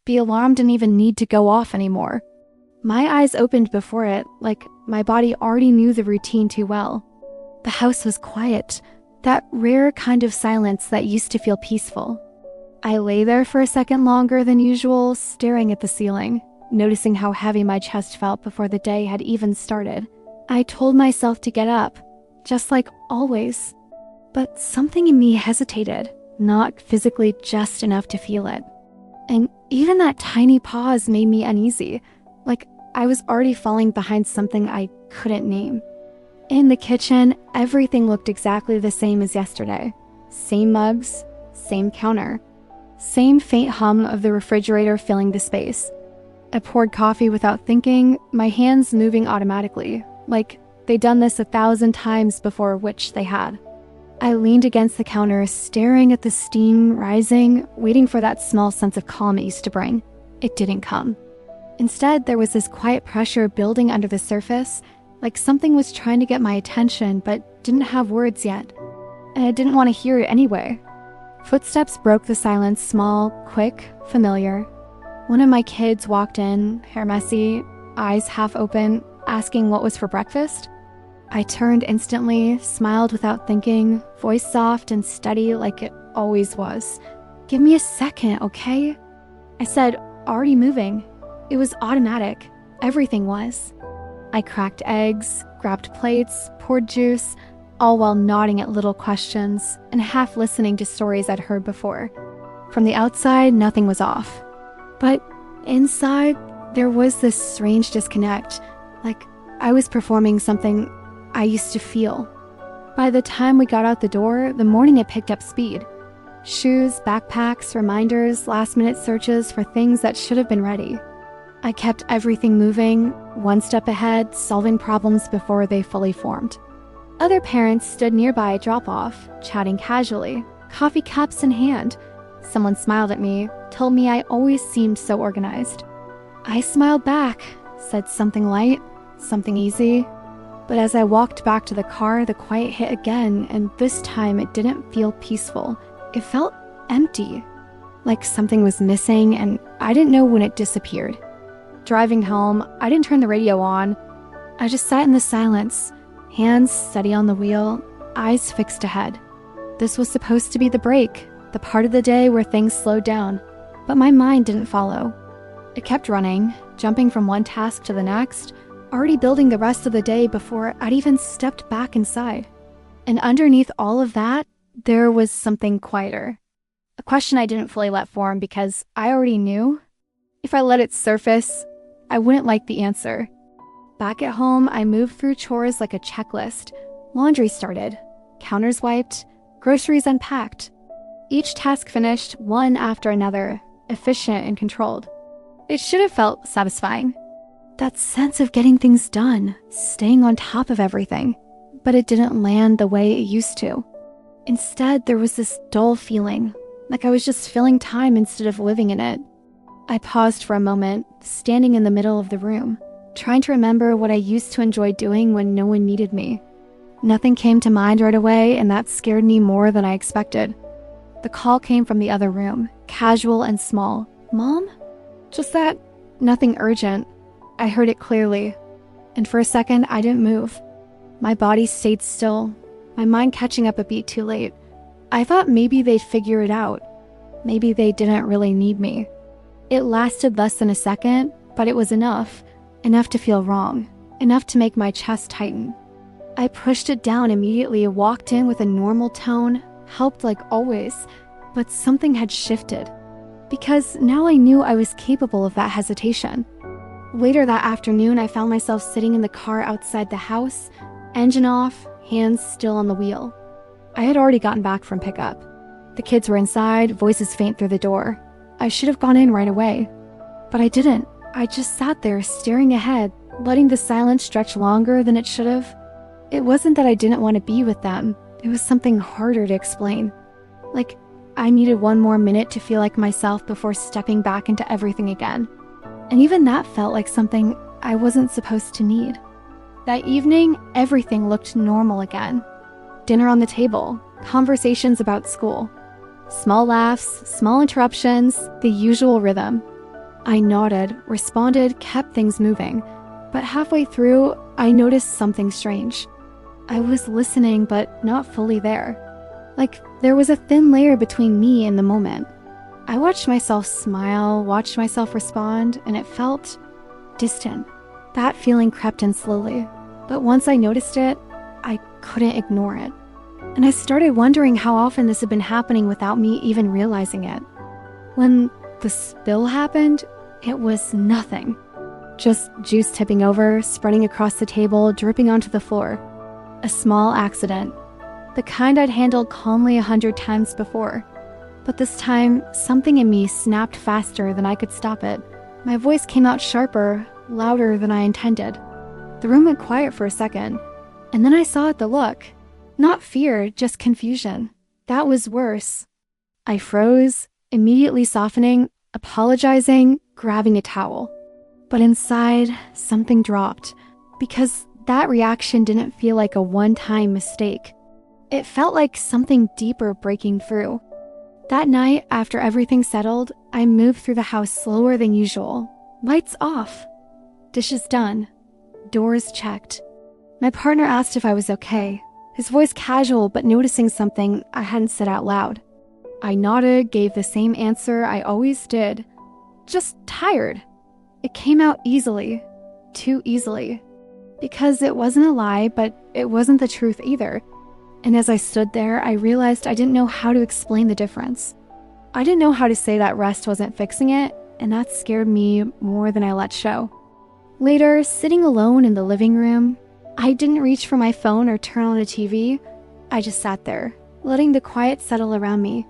The alarm didn't even need to go off anymore. My eyes opened before it, like my body already knew the routine too well. The house was quiet, that rare kind of silence that used to feel peaceful. I lay there for a second longer than usual, staring at the ceiling, noticing how heavy my chest felt before the day had even started. I told myself to get up, just like always. But something in me hesitated, not physically, just enough to feel it. And even that tiny pause made me uneasy, like I was already falling behind something I couldn't name. In the kitchen, everything looked exactly the same as yesterday. Same mugs, same counter, same faint hum of the refrigerator filling the space. I poured coffee without thinking, my hands moving automatically, like they'd done this 1,000 times before, which they had. I leaned against the counter, staring at the steam rising, waiting for that small sense of calm it used to bring. It didn't come. Instead, there was this quiet pressure building under the surface, like something was trying to get my attention but didn't have words yet. And I didn't want to hear it anyway. Footsteps broke the silence, small, quick, familiar. One of my kids walked in, hair messy, eyes half open, asking what was for breakfast. I turned instantly, smiled without thinking, voice soft and steady like it always was. "Give me a second, okay?" I said, already moving. It was automatic. Everything was. I cracked eggs, grabbed plates, poured juice, all while nodding at little questions and half listening to stories I'd heard before. From the outside, nothing was off. But inside, there was this strange disconnect, like I was performing something I used to feel. By the time we got out the door, the morning had picked up speed. Shoes, backpacks, reminders, last-minute searches for things that should have been ready. I kept everything moving, one step ahead, solving problems before they fully formed. Other parents stood nearby at drop-off, chatting casually, coffee cups in hand. Someone smiled at me, told me I always seemed so organized. I smiled back, said something light, something easy. But as I walked back to the car, the quiet hit again, and this time it didn't feel peaceful. It felt empty, like something was missing, and I didn't know when it disappeared. Driving home, I didn't turn the radio on. I just sat in the silence, hands steady on the wheel, eyes fixed ahead. This was supposed to be the break, the part of the day where things slowed down, but my mind didn't follow. It kept running, jumping from one task to the next, already building the rest of the day before I'd even stepped back inside. And underneath all of that, there was something quieter. A question I didn't fully let form because I already knew. If I let it surface, I wouldn't like the answer. Back at home, I moved through chores like a checklist. Laundry started, counters wiped, groceries unpacked. Each task finished, one after another, efficient and controlled. It should have felt satisfying. That sense of getting things done, staying on top of everything. But it didn't land the way it used to. Instead, there was this dull feeling, like I was just filling time instead of living in it. I paused for a moment, standing in the middle of the room, trying to remember what I used to enjoy doing when no one needed me. Nothing came to mind right away, and that scared me more than I expected. The call came from the other room, casual and small. "Mom?" Just that, nothing urgent. I heard it clearly, and for a second, I didn't move. My body stayed still, my mind catching up a beat too late. I thought maybe they'd figure it out. Maybe they didn't really need me. It lasted less than a second, but it was enough to feel wrong, enough to make my chest tighten. I pushed it down immediately, walked in with a normal tone, helped like always, but something had shifted. Because now I knew I was capable of that hesitation. Later that afternoon, I found myself sitting in the car outside the house, engine off, hands still on the wheel. I had already gotten back from pickup. The kids were inside, voices faint through the door. I should have gone in right away, but I didn't. I just sat there staring ahead, letting the silence stretch longer than it should have. It wasn't that I didn't want to be with them. It was something harder to explain. Like, I needed one more minute to feel like myself before stepping back into everything again. And even that felt like something I wasn't supposed to need. That evening, everything looked normal again. Dinner on the table, conversations about school. Small laughs, small interruptions, the usual rhythm. I nodded, responded, kept things moving. But halfway through, I noticed something strange. I was listening, but not fully there. Like there was a thin layer between me and the moment. I watched myself smile, watched myself respond, and it felt distant. That feeling crept in slowly, but once I noticed it, I couldn't ignore it. And I started wondering how often this had been happening without me even realizing it. When the spill happened, it was nothing. Just juice tipping over, spreading across the table, dripping onto the floor. A small accident. The kind I'd handled calmly 100 times before. But this time, something in me snapped faster than I could stop it. My voice came out sharper, louder than I intended. The room went quiet for a second, and then I saw the look. Not fear, just confusion. That was worse. I froze, immediately softening, apologizing, grabbing a towel. But inside, something dropped, because that reaction didn't feel like a one-time mistake. It felt like something deeper breaking through. That night, after everything settled, I moved through the house slower than usual. Lights off. Dishes done. Doors checked. My partner asked if I was okay, his voice casual but noticing something I hadn't said out loud. I nodded, gave the same answer I always did. Just tired. It came out easily. Too easily. Because it wasn't a lie, but it wasn't the truth either. And as I stood there, I realized I didn't know how to explain the difference. I didn't know how to say that rest wasn't fixing it, and that scared me more than I let show. Later, sitting alone in the living room, I didn't reach for my phone or turn on the TV. I just sat there, letting the quiet settle around me.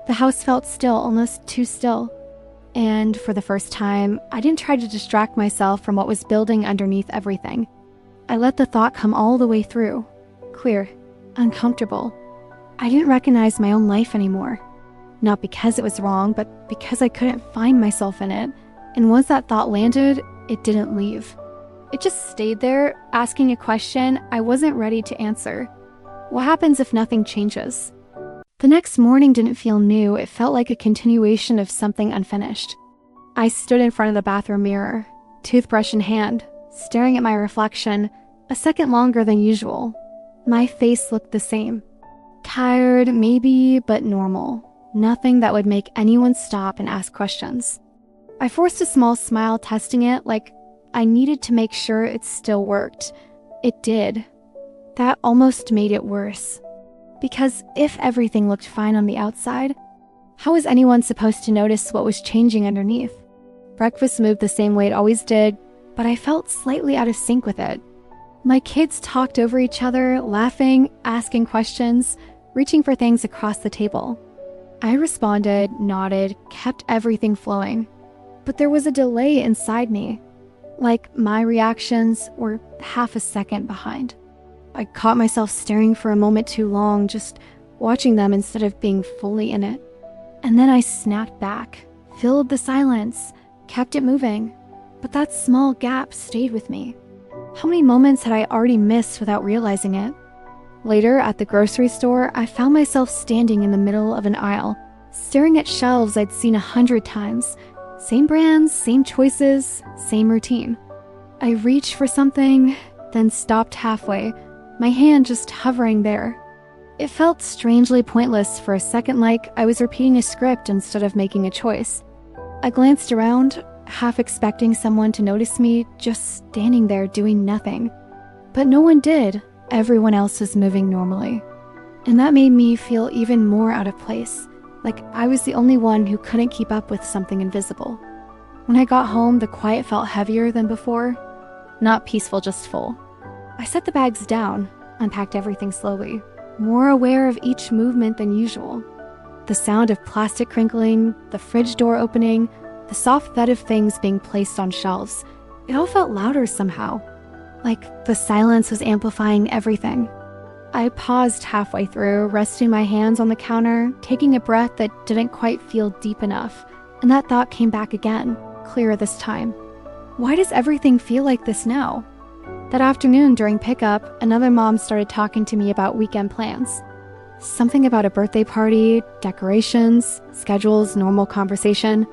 The house felt still, almost too still. And for the first time, I didn't try to distract myself from what was building underneath everything. I let the thought come all the way through. Clear. Uncomfortable. I didn't recognize my own life anymore. Not because it was wrong, but because I couldn't find myself in it. And once that thought landed, it didn't leave. It just stayed there, asking a question I wasn't ready to answer. What happens if nothing changes? The next morning didn't feel new. It felt like a continuation of something unfinished. I stood in front of the bathroom mirror, toothbrush in hand, staring at my reflection, a second longer than usual. My face looked the same. Tired, maybe, but normal. Nothing that would make anyone stop and ask questions. I forced a small smile, testing it like I needed to make sure it still worked. It did. That almost made it worse. Because if everything looked fine on the outside, how was anyone supposed to notice what was changing underneath? Breakfast moved the same way it always did, but I felt slightly out of sync with it. My kids talked over each other, laughing, asking questions, reaching for things across the table. I responded, nodded, kept everything flowing. But there was a delay inside me. Like my reactions were half a second behind. I caught myself staring for a moment too long, just watching them instead of being fully in it. And then I snapped back, filled the silence, kept it moving. But that small gap stayed with me. How many moments had I already missed without realizing it? Later, at the grocery store, I found myself standing in the middle of an aisle, staring at shelves I'd seen 100 times. Same brands, same choices, same routine. I reached for something, then stopped halfway, my hand just hovering there. It felt strangely pointless for a second, like I was repeating a script instead of making a choice. I glanced around, half expecting someone to notice me, just standing there doing nothing. But no one did. Everyone else was moving normally. And that made me feel even more out of place, like I was the only one who couldn't keep up with something invisible. When I got home, the quiet felt heavier than before. Not peaceful, just full. I set the bags down, unpacked everything slowly, more aware of each movement than usual. The sound of plastic crinkling, the fridge door opening, the soft thud of things being placed on shelves. It all felt louder somehow, like the silence was amplifying everything. I paused halfway through, resting my hands on the counter, taking a breath that didn't quite feel deep enough, and that thought came back again, clearer this time. Why does everything feel like this now? That afternoon during pickup, another mom started talking to me about weekend plans. Something about a birthday party, decorations, schedules, normal conversation.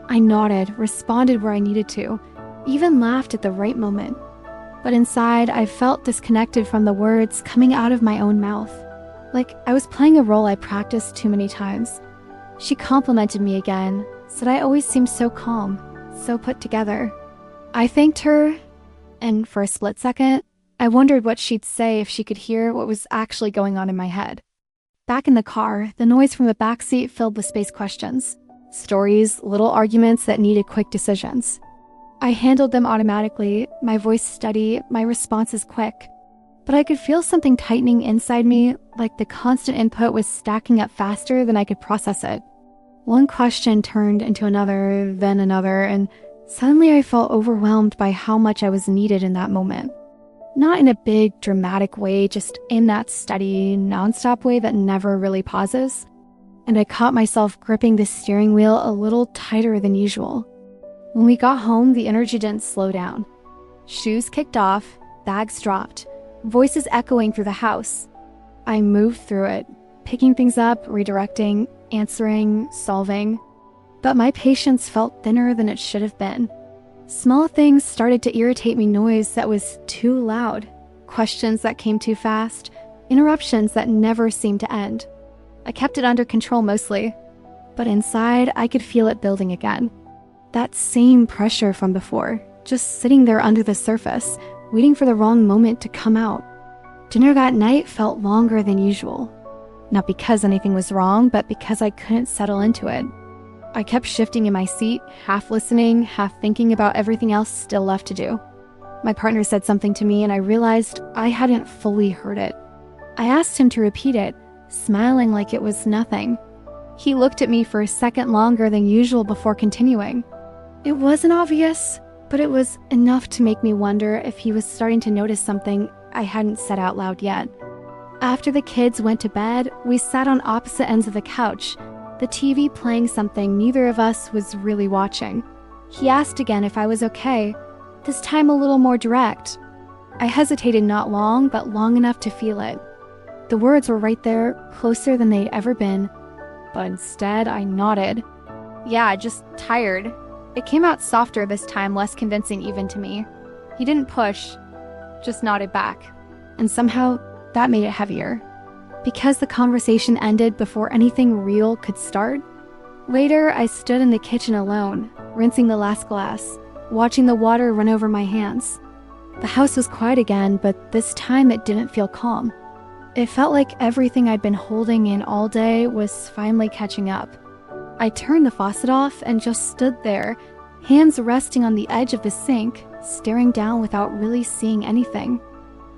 I nodded, responded where I needed to, even laughed at the right moment. But inside, I felt disconnected from the words coming out of my own mouth. Like I was playing a role I practiced too many times. She complimented me again, said I always seemed so calm, so put together. I thanked her, and for a split second, I wondered what she'd say if she could hear what was actually going on in my head. Back in the car, the noise from the backseat filled the space questions. Stories, little arguments that needed quick decisions. I handled them automatically, my voice steady, my responses quick. But I could feel something tightening inside me, like the constant input was stacking up faster than I could process it. One question turned into another, then another, and suddenly I felt overwhelmed by how much I was needed in that moment. Not in a big, dramatic way, just in that steady, nonstop way that never really pauses. And I caught myself gripping the steering wheel a little tighter than usual. When we got home, the energy didn't slow down. Shoes kicked off, bags dropped, voices echoing through the house. I moved through it, picking things up, redirecting, answering, solving. But my patience felt thinner than it should have been. Small things started to irritate me, noise that was too loud, questions that came too fast, interruptions that never seemed to end. I kept it under control mostly, but inside I could feel it building again. That same pressure from before, just sitting there under the surface, waiting for the wrong moment to come out. Dinner that night felt longer than usual. Not because anything was wrong, but because I couldn't settle into it. I kept shifting in my seat, half listening, half thinking about everything else still left to do. My partner said something to me and I realized I hadn't fully heard it. I asked him to repeat it, smiling like it was nothing. He looked at me for a second longer than usual before continuing. It wasn't obvious, but it was enough to make me wonder if he was starting to notice something I hadn't said out loud yet. After the kids went to bed, we sat on opposite ends of the couch, the TV playing something neither of us was really watching. He asked again if I was okay, this time a little more direct. I hesitated not long, but long enough to feel it. The words were right there, closer than they'd ever been, but instead I nodded. Yeah, just tired. It came out softer this time, less convincing even to me. He didn't push, just nodded back. And somehow, that made it heavier. Because the conversation ended before anything real could start. Later, I stood in the kitchen alone, rinsing the last glass, watching the water run over my hands. The house was quiet again, but this time it didn't feel calm. It felt like everything I'd been holding in all day was finally catching up. I turned the faucet off and just stood there, hands resting on the edge of the sink, staring down without really seeing anything.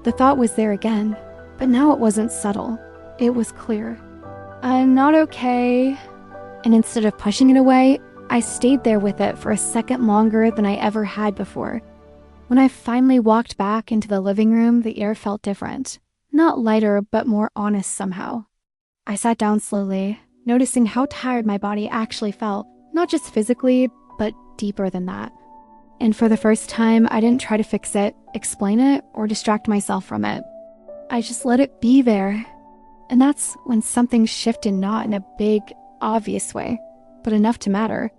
The thought was there again, but now it wasn't subtle. It was clear. I'm not okay. And instead of pushing it away, I stayed there with it for a second longer than I ever had before. When I finally walked back into the living room, the air felt different. Not lighter, but more honest somehow. I sat down slowly, noticing how tired my body actually felt, not just physically, but deeper than that. And for the first time, I didn't try to fix it, explain it, or distract myself from it. I just let it be there. And that's when something shifted, not in a big, obvious way, but enough to matter.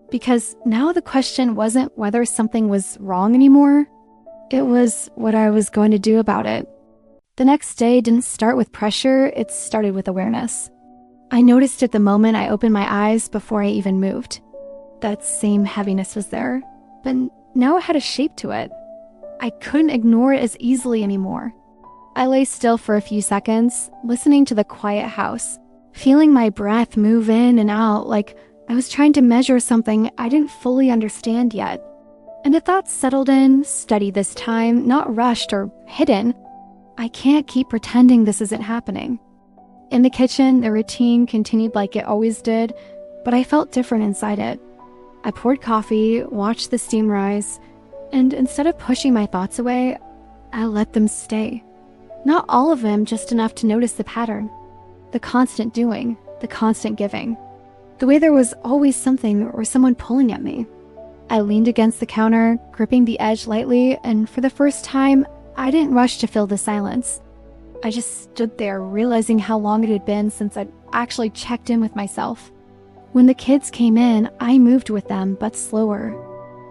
Because now the question wasn't whether something was wrong anymore. It was what I was going to do about it. The next day didn't start with pressure, it started with awareness. I noticed it the moment I opened my eyes before I even moved. That same heaviness was there, but now it had a shape to it. I couldn't ignore it as easily anymore. I lay still for a few seconds, listening to the quiet house, feeling my breath move in and out like I was trying to measure something I didn't fully understand yet. And a thought settled in, steady this time, not rushed or hidden. I can't keep pretending this isn't happening. In the kitchen, the routine continued like it always did, but I felt different inside it. I poured coffee, watched the steam rise, and instead of pushing my thoughts away, I let them stay. Not all of them, just enough to notice the pattern. The constant doing, the constant giving. The way there was always something or someone pulling at me. I leaned against the counter, gripping the edge lightly, and for the first time, I didn't rush to fill the silence. I just stood there, realizing how long it had been since I'd actually checked in with myself. When the kids came in, I moved with them, but slower.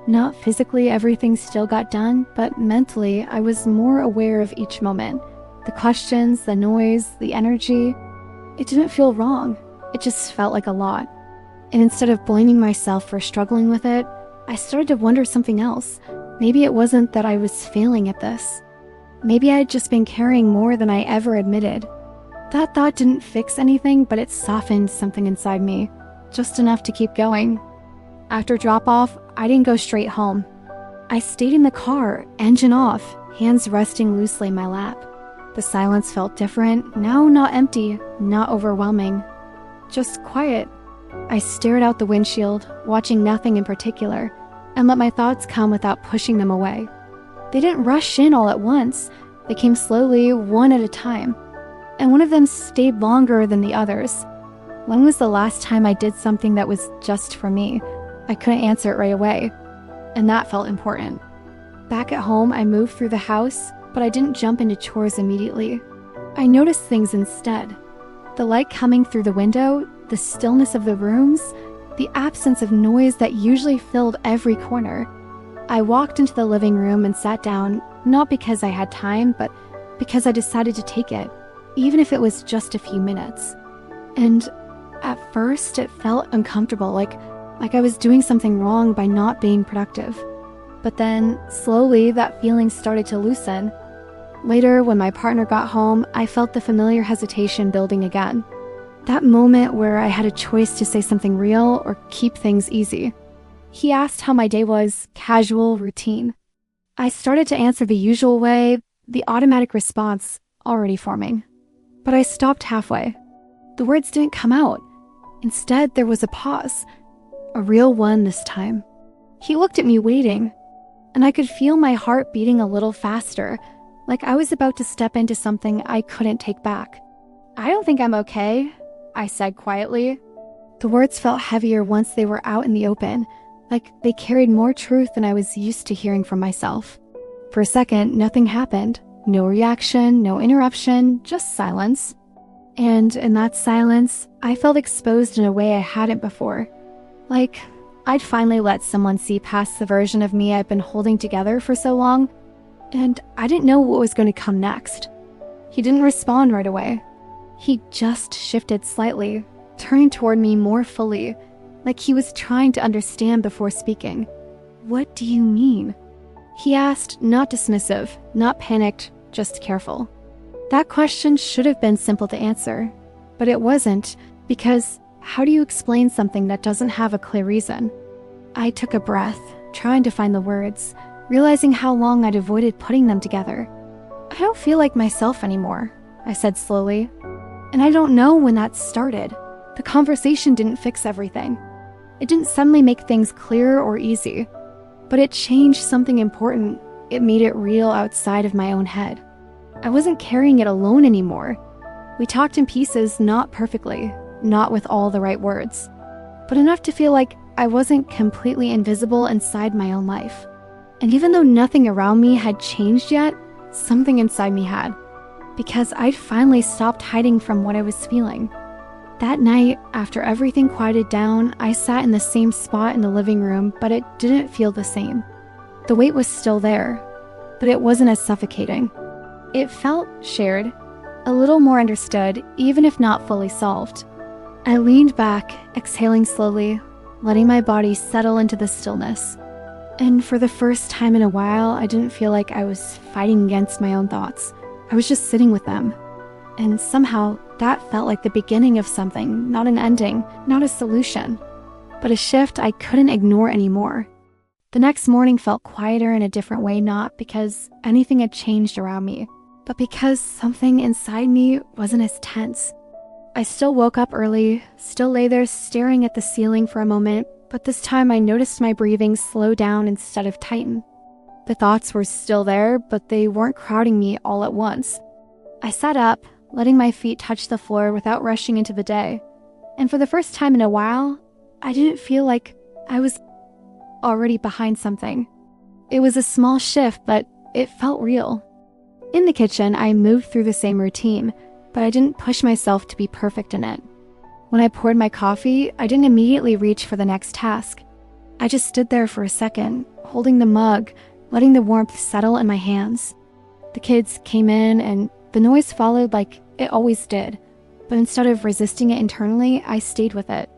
Not physically, everything still got done, but mentally, I was more aware of each moment. The questions, the noise, the energy. It didn't feel wrong. It just felt like a lot. And instead of blaming myself for struggling with it, I started to wonder something else. Maybe it wasn't that I was failing at this. Maybe I had just been carrying more than I ever admitted. That thought didn't fix anything, but it softened something inside me, just enough to keep going. After drop-off, I didn't go straight home. I stayed in the car, engine off, hands resting loosely in my lap. The silence felt different, now not empty, not overwhelming, just quiet. I stared out the windshield, watching nothing in particular, and let my thoughts come without pushing them away. They didn't rush in all at once. They came slowly, one at a time. And one of them stayed longer than the others. When was the last time I did something that was just for me? I couldn't answer it right away, and that felt important. Back at home, I moved through the house, but I didn't jump into chores immediately. I noticed things instead. The light coming through the window, the stillness of the rooms, the absence of noise that usually filled every corner. I walked into the living room and sat down, not because I had time, but because I decided to take it, even if it was just a few minutes. And at first, it felt uncomfortable, like I was doing something wrong by not being productive. But then, slowly, that feeling started to loosen. Later, when my partner got home, I felt the familiar hesitation building again. That moment where I had a choice to say something real or keep things easy. He asked how my day was, casual, routine. I started to answer the usual way, the automatic response already forming. But I stopped halfway. The words didn't come out. Instead, there was a pause. A real one this time. He looked at me waiting, and I could feel my heart beating a little faster, like I was about to step into something I couldn't take back. "I don't think I'm okay," I said quietly. The words felt heavier once they were out in the open, like they carried more truth than I was used to hearing from myself. For a second, nothing happened. No reaction, no interruption, just silence. And in that silence, I felt exposed in a way I hadn't before. Like, I'd finally let someone see past the version of me I'd been holding together for so long, and I didn't know what was going to come next. He didn't respond right away. He just shifted slightly, turning toward me more fully, like he was trying to understand before speaking. "What do you mean?" He asked, not dismissive, not panicked, just careful. That question should have been simple to answer, but it wasn't, because how do you explain something that doesn't have a clear reason? I took a breath, trying to find the words, realizing how long I'd avoided putting them together. "I don't feel like myself anymore," I said slowly. And I don't know when that started. The conversation didn't fix everything. It didn't suddenly make things clear or easy, but it changed something important. It made it real outside of my own head. I wasn't carrying it alone anymore. We talked in pieces, not perfectly, not with all the right words, but enough to feel like I wasn't completely invisible inside my own life. And even though nothing around me had changed yet, something inside me had, because I'd finally stopped hiding from what I was feeling. That night, after everything quieted down, I sat in the same spot in the living room, but it didn't feel the same. The weight was still there, but it wasn't as suffocating. It felt shared, a little more understood, even if not fully solved. I leaned back, exhaling slowly, letting my body settle into the stillness. And for the first time in a while, I didn't feel like I was fighting against my own thoughts. I was just sitting with them. And somehow, that felt like the beginning of something, not an ending, not a solution, but a shift I couldn't ignore anymore. The next morning felt quieter in a different way, not because anything had changed around me, but because something inside me wasn't as tense. I still woke up early, still lay there staring at the ceiling for a moment, but this time I noticed my breathing slow down instead of tighten. The thoughts were still there, but they weren't crowding me all at once. I sat up, letting my feet touch the floor without rushing into the day. And for the first time in a while, I didn't feel like I was already behind something. It was a small shift, but it felt real. In the kitchen, I moved through the same routine, but I didn't push myself to be perfect in it. When I poured my coffee, I didn't immediately reach for the next task. I just stood there for a second, holding the mug, letting the warmth settle in my hands. The kids came in and the noise followed like it always did, but instead of resisting it internally, I stayed with it.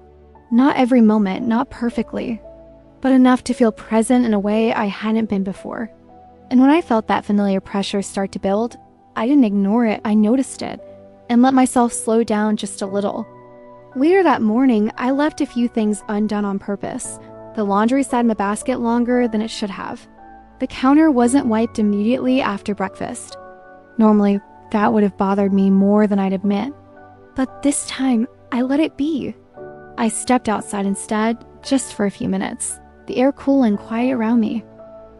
Not every moment, not perfectly, but enough to feel present in a way I hadn't been before. And when I felt that familiar pressure start to build, I didn't ignore it, I noticed it, and let myself slow down just a little. Later that morning, I left a few things undone on purpose. The laundry sat in the basket longer than it should have. The counter wasn't wiped immediately after breakfast. Normally, that would have bothered me more than I'd admit. But this time, I let it be. I stepped outside instead, just for a few minutes, the air cool and quiet around me.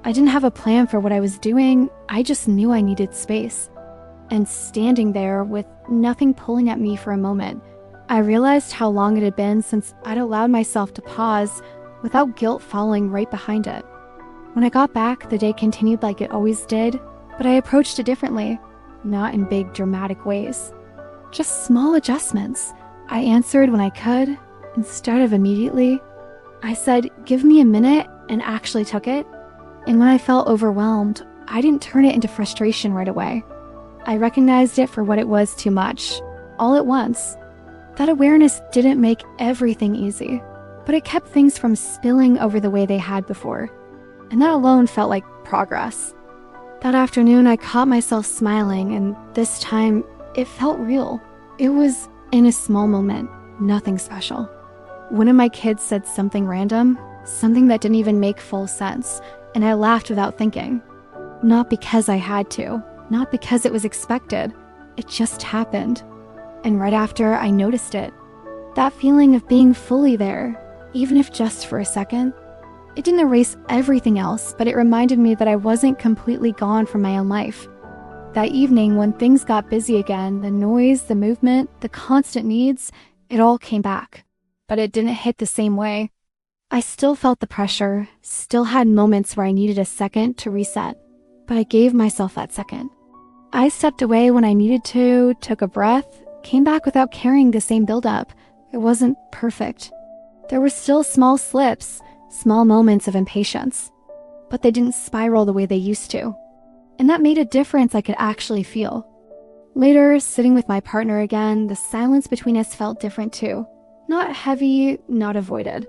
I didn't have a plan for what I was doing, I just knew I needed space. And standing there with nothing pulling at me for a moment, I realized how long it had been since I'd allowed myself to pause without guilt following right behind it. When I got back, the day continued like it always did, but I approached it differently, not in big dramatic ways. Just small adjustments. I answered when I could, instead of immediately. I said, "Give me a minute," and actually took it. And when I felt overwhelmed, I didn't turn it into frustration right away. I recognized it for what it was too much, all at once. That awareness didn't make everything easy, but it kept things from spilling over the way they had before. And that alone felt like progress. That afternoon, I caught myself smiling, and this time, it felt real. It was in a small moment, nothing special. One of my kids said something random, something that didn't even make full sense, and I laughed without thinking. Not because I had to, not because it was expected. It just happened. And right after, I noticed it. That feeling of being fully there, even if just for a second. It didn't erase everything else, but it reminded me that I wasn't completely gone from my own life. That evening, when things got busy again, the noise, the movement, the constant needs, it all came back. But it didn't hit the same way. I still felt the pressure, still had moments where I needed a second to reset, but I gave myself that second. I stepped away when I needed to, took a breath, came back without carrying the same buildup. It wasn't perfect. There were still small slips, small moments of impatience, but they didn't spiral the way they used to. And that made a difference I could actually feel. Later, sitting with my partner again, the silence between us felt different too. Not heavy, not avoided.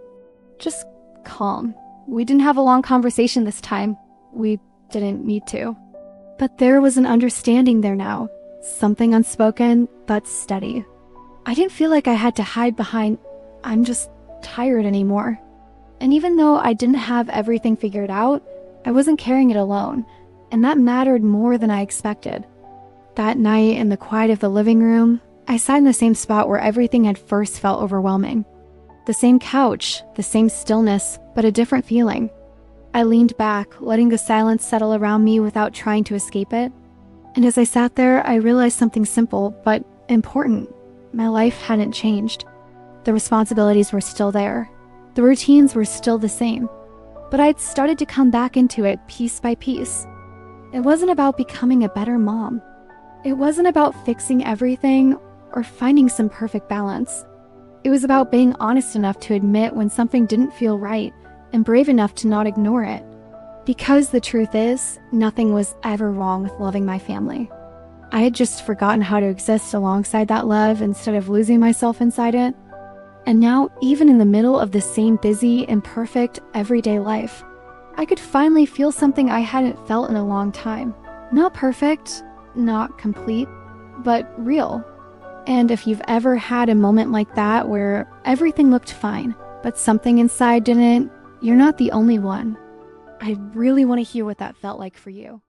Just calm. We didn't have a long conversation this time. We didn't need to. But there was an understanding there now. Something unspoken, but steady. I didn't feel like I had to hide behind, "I'm just tired" anymore. And even though I didn't have everything figured out, I wasn't carrying it alone, and that mattered more than I expected. That night, in the quiet of the living room, I sat in the same spot where everything had first felt overwhelming. The same couch, the same stillness, but a different feeling. I leaned back, letting the silence settle around me without trying to escape it. And as I sat there, I realized something simple, but important. My life hadn't changed. The responsibilities were still there. The routines were still the same. But I'd started to come back into it piece by piece. It wasn't about becoming a better mom. It wasn't about fixing everything or finding some perfect balance. It was about being honest enough to admit when something didn't feel right and brave enough to not ignore it. Because the truth is, nothing was ever wrong with loving my family. I had just forgotten how to exist alongside that love instead of losing myself inside it. And now, even in the middle of the same busy, imperfect, everyday life, I could finally feel something I hadn't felt in a long time. Not perfect, not complete, but real. And if you've ever had a moment like that where everything looked fine, but something inside didn't, you're not the only one. I really want to hear what that felt like for you.